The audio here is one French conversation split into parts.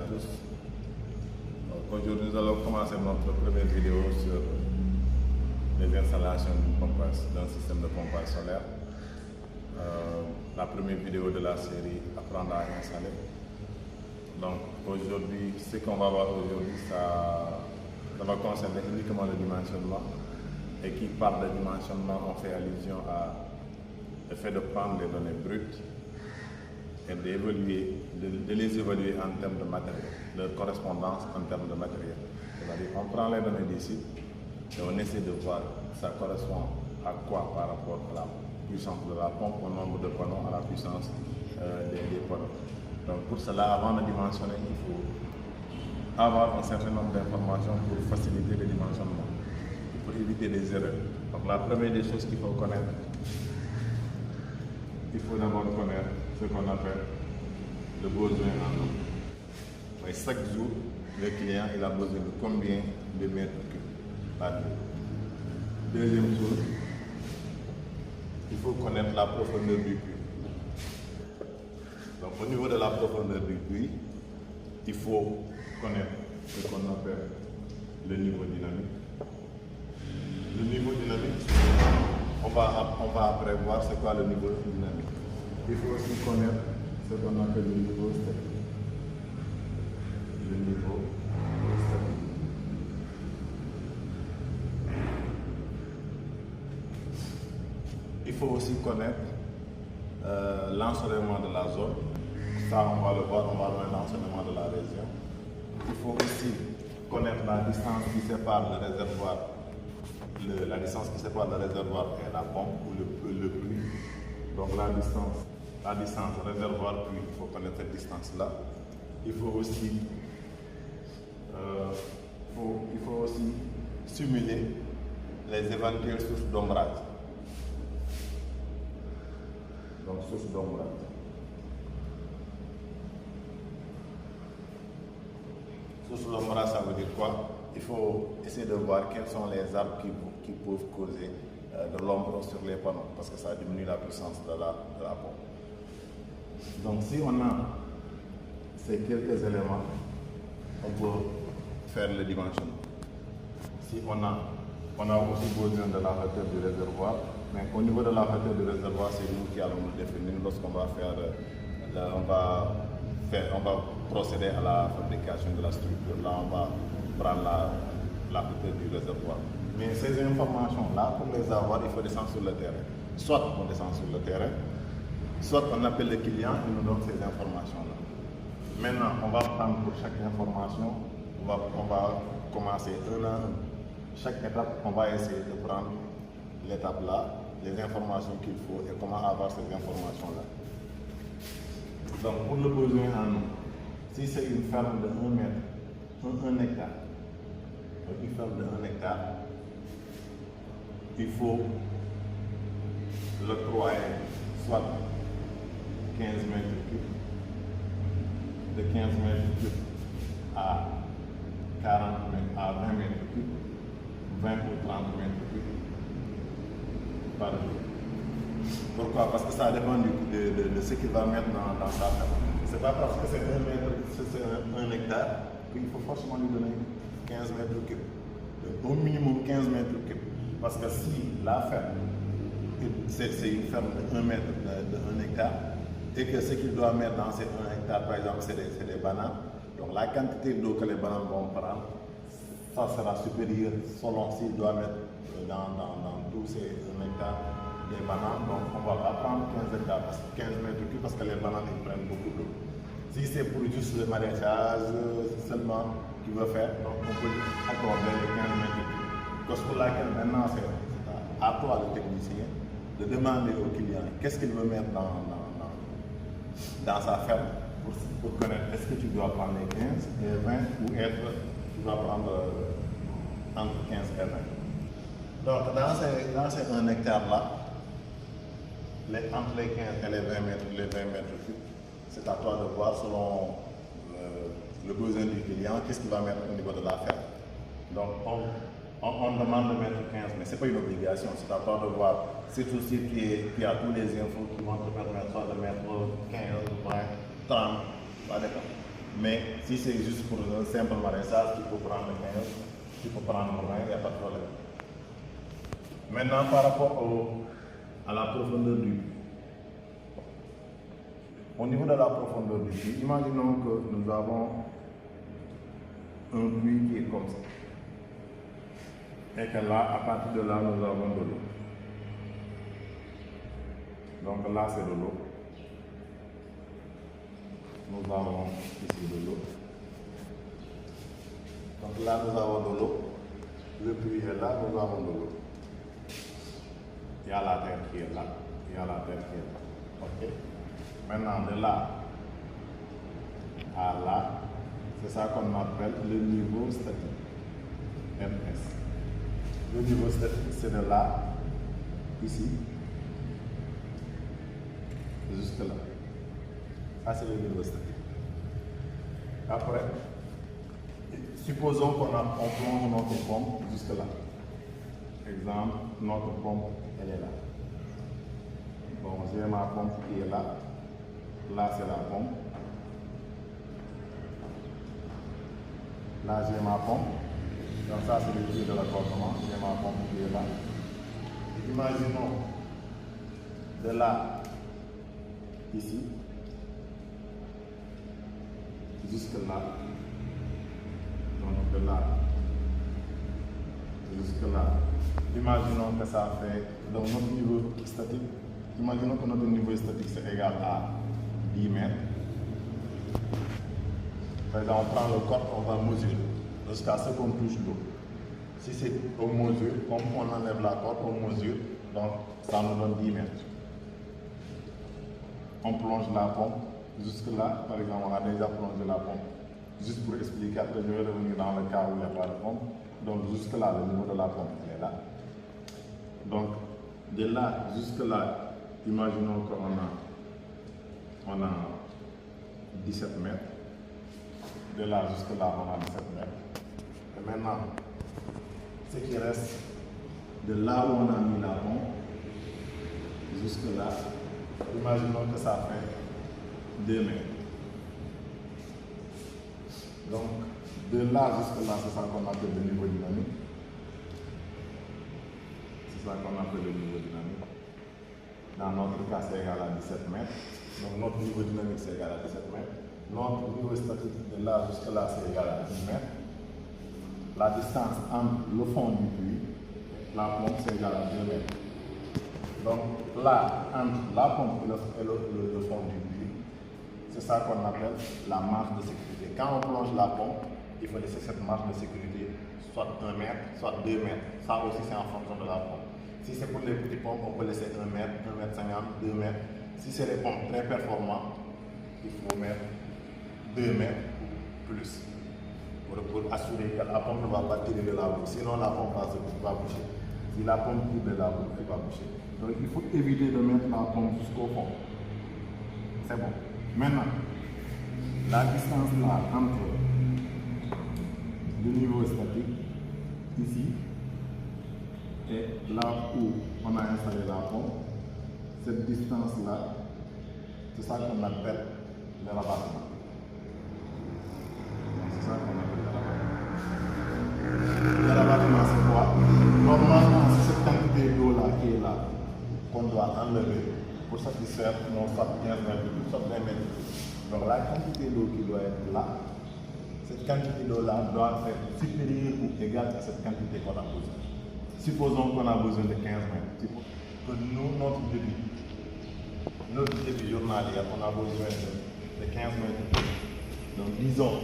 tous. Aujourd'hui, nous allons commencer notre première vidéo sur les installations d'un système de pompage solaire. La première vidéo de la série Apprendre à installer. Donc aujourd'hui, ce qu'on va voir aujourd'hui, ça va concerner uniquement le dimensionnement. Et qui parle de dimensionnement, on fait allusion à le fait de prendre les données brutes et de les évaluer en termes de matériel, leur correspondance en termes de matériel. C'est-à-dire qu'on prend les données d'ici et on essaie de voir ça correspond à quoi par rapport à la puissance de la pompe, au nombre de panneaux, à la puissance des panneaux. Donc pour cela, avant de dimensionner, il faut avoir un certain nombre d'informations pour faciliter le dimensionnement, pour éviter des erreurs. Donc la première des choses qu'il faut connaître, il faut d'abord connaître ce qu'on appelle le besoin en eau. Mais chaque jour, le client il a besoin de combien de mètres cubes par jour. Deuxième chose, il faut connaître la profondeur du puits. Donc au niveau de la profondeur du puits, il faut connaître ce qu'on appelle le niveau dynamique. Le niveau dynamique, on va après voir c'est quoi le niveau dynamique. Il faut aussi connaître ce qu'on appelle le niveau statique. Le niveau statique. Il faut aussi connaître l'ensoleillement de la zone. Ça, on va le voir, on va voir l'ensoleillement de la région. Il faut aussi connaître la distance qui sépare le réservoir, la distance qui sépare le réservoir et la pompe ou le puits. Donc la distance réservoir-puits, il faut connaître cette distance-là. Il faut aussi simuler les éventuelles sources d'ombrage. Donc sources d'ombrage. Sources d'ombrage, ça veut dire quoi? Il faut essayer de voir quels sont les arbres qui peuvent causer de l'ombre sur les panneaux, parce que ça diminue la puissance de la pompe. Donc si on a ces quelques éléments, on peut faire le dimensionnement. Si on a aussi besoin de la hauteur du réservoir, mais au niveau de la hauteur du réservoir, c'est nous qui allons le définir lorsqu'on va on va procéder à la fabrication de la structure. Là, on va prendre la hauteur du réservoir. Mais ces informations-là, pour les avoir, il faut descendre sur le terrain. Soit on descend sur le terrain, soit on appelle le client et nous donne ces informations-là. Maintenant, on va prendre pour chaque information, on va commencer un à un. Chaque étape, on va essayer de prendre l'étape là, les informations qu'il faut et comment avoir ces informations-là. Donc, pour le besoin en eau, si c'est une ferme de 1 mètre, 1 hectare, une ferme de 1 hectare, il faut l'octroyer soit 15 mètres cubes, de 15 mètres cubes à 40 mètres, à 20 mètres cubes, 20 ou 30 mètres cubes par jour. Pourquoi? Parce que ça dépend de ce qu'il va mettre dans sa ferme. C'est pas parce que c'est 1 hectare qu'il faut forcément lui donner 15 mètres cubes. Au minimum 15 mètres cubes. Parce que si la ferme, c'est une ferme de 1 mètre, de 1 hectare, et que ce qu'il doit mettre dans ces 1 hectare, par exemple, c'est des bananes, donc la quantité d'eau que les bananes vont prendre, ça sera supérieur selon s'il doit mettre dans tous ces 1 hectare des bananes. Donc on ne va pas prendre 15 hectares, 15 mètres cubes, parce que les bananes ils prennent beaucoup d'eau. Si c'est pour juste le maraîchage seulement qu'il veut faire, donc on peut accorder les 15 mètres cubes. Parce pour laquelle maintenant c'est à toi le technicien de demander au client qu'est-ce qu'il veut mettre dans sa ferme pour connaître est-ce que tu dois prendre les 15 et 20 ou tu dois prendre entre 15 et 20. Donc dans ces 1 hectare là, entre les 15 et les 20 mètres cubes, c'est à toi de voir selon le besoin du client qu'est-ce qu'il va mettre au niveau de la ferme. Donc on demande de mettre 15, mais ce n'est pas une obligation, c'est à toi de voir. Surtout si tu as tous les infos qui vont te permettre soit de mettre 15, 20, 30, ça dépend. Mais si c'est juste pour un simple maraîchage, tu peux prendre 15, tu peux prendre 20, il n'y a pas de problème. Maintenant, par rapport à la profondeur du puits. Au niveau de la profondeur du puits, imaginons que nous avons un puits qui est comme ça. Et que là, à partir de là, nous avons de l'eau. Donc là, c'est de l'eau. Nous avons ici de l'eau. Donc là, nous avons de l'eau. Le puits est là, nous avons de l'eau. Il y a la terre qui est là. Il y a la terre qui est là. Ok? Maintenant, de là à là, c'est ça qu'on appelle le niveau statique. MS. Le niveau statique, c'est de là, ici, jusque là. Ça, c'est le niveau statique. Après, supposons qu'on plonge notre pompe jusque là. Exemple, notre pompe, elle est là. Bon, j'ai ma pompe qui est là. Là, c'est la pompe. Là, j'ai ma pompe. Donc ça, c'est le puits de l'accordement. J'ai ma pompe qui est là. Et imaginons de là, ici, jusque là. Donc de là, jusque là. Imaginons que ça fait, donc notre niveau statique, imaginons que notre niveau statique c'est égal à 10 mètres. Par exemple, on prend le corps, on va mesurer jusqu'à ce qu'on touche l'eau. Si c'est on mesure, comme on enlève la corde, on mesure, donc ça nous donne 10 mètres. On plonge la pompe jusque là, par exemple, on a déjà plongé la pompe. Juste pour expliquer, après je vais revenir dans le cas où il n'y a pas de pompe. Donc jusque là, le niveau de la pompe il est là. Donc de là jusque là, imaginons qu'on a 17 mètres. De là jusque là, on a 17 mètres. Et maintenant, ce qui reste de là où on a mis la pompe jusque là, imaginons que ça fait 2 mètres. Donc, de là jusque là, c'est ça qu'on appelle le niveau dynamique. C'est ça qu'on appelle le niveau dynamique. Dans notre cas, c'est égal à 17 mètres. Donc, notre niveau dynamique, c'est égal à 17 mètres. Notre niveau statique, de là jusque là, c'est égal à 10 mètres. La distance entre le fond du puits et la pompe, c'est égal à 2 mètres. Donc, là, entre la pompe et le fond du puits, c'est ça qu'on appelle la marge de sécurité. Quand on plonge la pompe, il faut laisser cette marge de sécurité, soit 1 mètre, soit 2 mètres. Ça aussi, c'est en fonction de la pompe. Si c'est pour les petites pompes, on peut laisser 1 mètre, 1 mètre 50, 2 mètres. Si c'est des pompes très performantes, il faut mettre 2 mètres plus pour assurer que la pompe ne va pas tirer de la boue. Sinon, la pompe va boucher. Si la pompe tire de la boue, elle va boucher. Donc, il faut éviter de mettre la pompe jusqu'au fond. C'est bon. Maintenant, la distance là entre le niveau statique, ici, et là où on a installé la pompe, cette distance-là, c'est ça qu'on appelle le rabattement. C'est ça qu'on appelle le rabattement. Le rabattement, c'est quoi? Normalement, c'est cette quantité d'eau-là qui est là, qu'on doit enlever pour satisfaire nos soit 15 mètres, soit 20 mètres. Donc la quantité d'eau qui doit être là, cette quantité d'eau-là doit être supérieure ou égale à cette quantité qu'on a besoin. Supposons qu'on a besoin de 15 mètres. Que nous, notre débit journalier, on a besoin de 15 mètres. Donc disons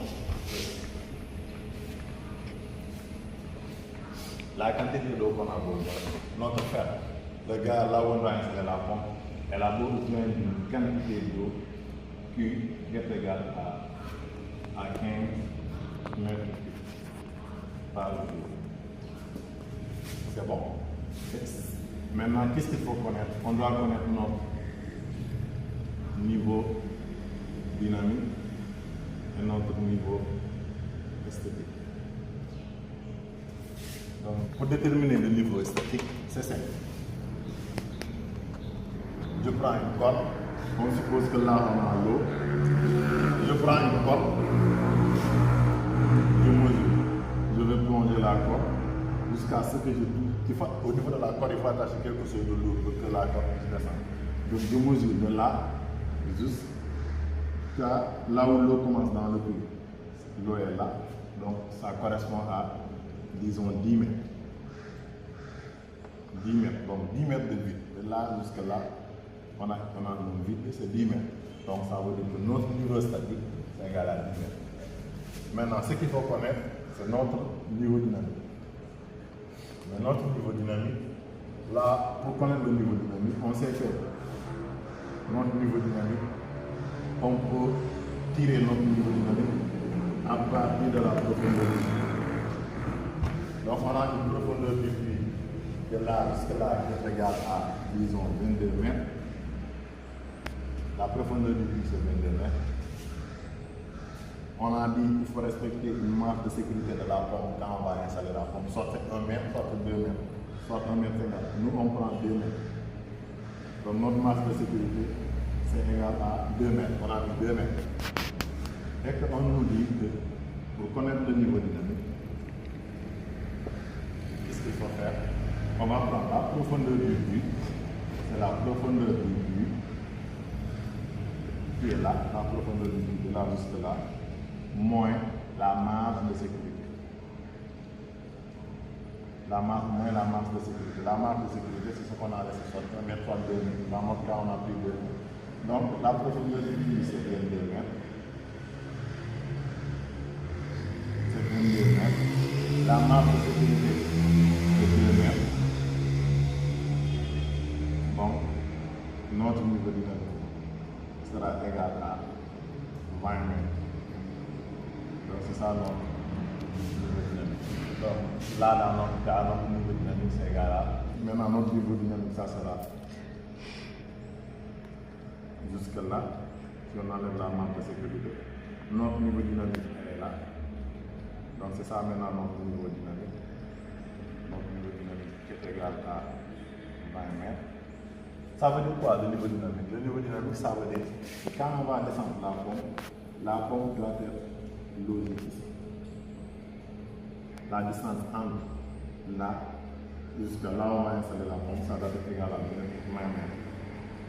la quantité d'eau qu'on a besoin. Notre fer, le gars là où on va installer la pompe, elle a besoin d'une quantité d'eau Q qui est égale à 15 mètres par jour. C'est bon. Maintenant, qu'est-ce qu'il faut connaître? On doit connaître notre niveau dynamique et notre niveau esthétique. Donc, pour déterminer le niveau esthétique, c'est simple. Je prends une corde On suppose que là, on a l'eau. Je prends une corde, je mesure. Je vais plonger la corde jusqu'à ce que je touche. Au niveau de la corde, il faut attacher quelque chose de lourd pour que la corde puisse descendre. Donc je mesure de là jusqu'à là où l'eau commence dans le puits. L'eau est là, donc ça correspond à, disons, 10 mètres. 10 mètres, donc 10 mètres de vide. De là jusqu'à là, on a une vide et c'est 10 mètres. Donc ça veut dire que notre niveau statique, c'est égal à 10 mètres. Maintenant, ce qu'il faut connaître, c'est notre niveau dynamique. Mais notre niveau dynamique, là, pour connaître le niveau dynamique, on sait que notre niveau dynamique, on peut tirer notre niveau dynamique à partir de la profondeur du puits. Donc on a une profondeur du puits de là jusqu'à là qui est égale à, disons, 22 mètres. La profondeur du puits c'est 22 mètres. On a dit qu'il faut respecter une marge de sécurité de la pompe quand on va installer la pompe. Soit c'est 1 mètre, soit c'est 2 mètres, soit 1 mètre 50. Nous on prend 2 mètres. Donc notre marge de sécurité c'est égal à 2 mètres. On a mis 2 mètres. Et qu'on nous dit que pour connaître le niveau dynamique, qu'est-ce qu'il faut faire? On va prendre la profondeur du puits. C'est la profondeur du puits qui est là, la profondeur du puits de là jusque là, moins la marge de sécurité. Moins la marge de sécurité. La marge de sécurité, c'est ce qu'on a laissé sur 1 mètre, soit 2 mètres. Dans notre cas, on a pris 2 mètres. Donc, la profondeur du puits, c'est 22 mètres. C'est 22 mètres. La marge de sécurité, c'est 2 mètres. Donc, notre niveau dynamique sera égal à 20 mètres. Donc, c'est ça notre niveau dynamique. Donc, là, dans notre cas, notre niveau dynamique, c'est égal à. Maintenant, notre niveau dynamique, ça sera jusque là. Si on enlève la marge de sécurité, notre niveau dynamique est là. Donc, c'est ça maintenant notre niveau dynamique. Notre niveau dynamique qui est égal à 20 mètres. Ça veut dire quoi, le niveau dynamique? Le niveau dynamique, ça veut dire que quand on va descendre la pompe doit être logique ici. La distance entre là jusqu'à là où on va installer la pompe, ça doit être égal à 20 mètres.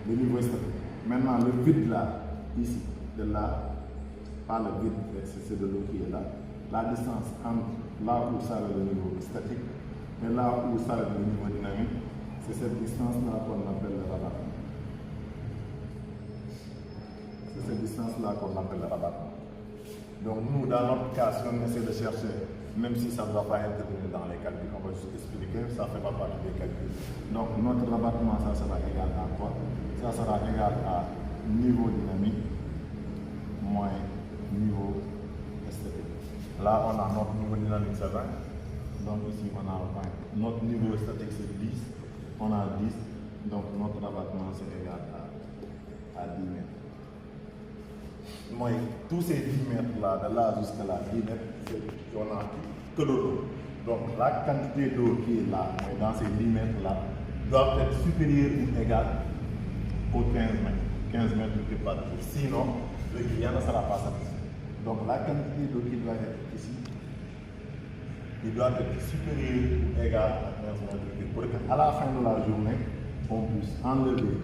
Le niveau statique. Maintenant, le vide là, ici, de là, pas le vide, c'est de l'eau qui est là. La distance entre là où s'arrête le niveau statique et là où s'arrête le niveau dynamique, c'est cette distance-là qu'on appelle le rabattement. C'est cette distance-là qu'on appelle le rabattement. Donc nous, dans notre cas, si on essaie de chercher, même si ça ne doit pas intervenir dans les calculs, on va juste expliquer, ça ne fait pas partie des calculs. Donc notre rabattement, ça sera égal à quoi? Ça sera égal à niveau dynamique moins niveau esthétique. Là, on a notre niveau dynamique, c'est 20. Donc ici, on a 20. Notre niveau statique, c'est 10. On a 10. Donc notre rabattement, c'est égal à 10 mètres. Moi, tous ces 10 mètres-là, de là jusqu'à là, 10 mètres, on a que de l'eau. Donc la quantité d'eau qui est là, dans ces 10 mètres-là, doit être supérieure ou égale aux 15 mètres. 15 mètres de pas de jour. Sinon, le client ne sera pas satisfait. Donc la quantité d'eau qui doit être ici, il doit être supérieur ou égal à 15 mètres cubes pour qu'à la fin de la journée, on puisse enlever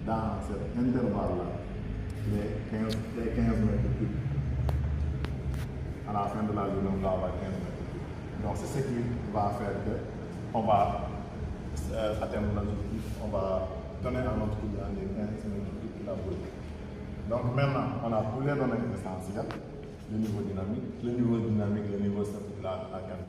dans cet intervalle-là les 15 mètres cubes. À la fin de la journée, on va avoir 15 mètres cubes. Donc c'est ce qui va faire qu'on va atteindre l'objectif, on va donner à notre client les 15 mètres cubes qu'il a besoin. Donc maintenant, on a tous les données essentielles, le niveau dynamique, le niveau statique, la quantité.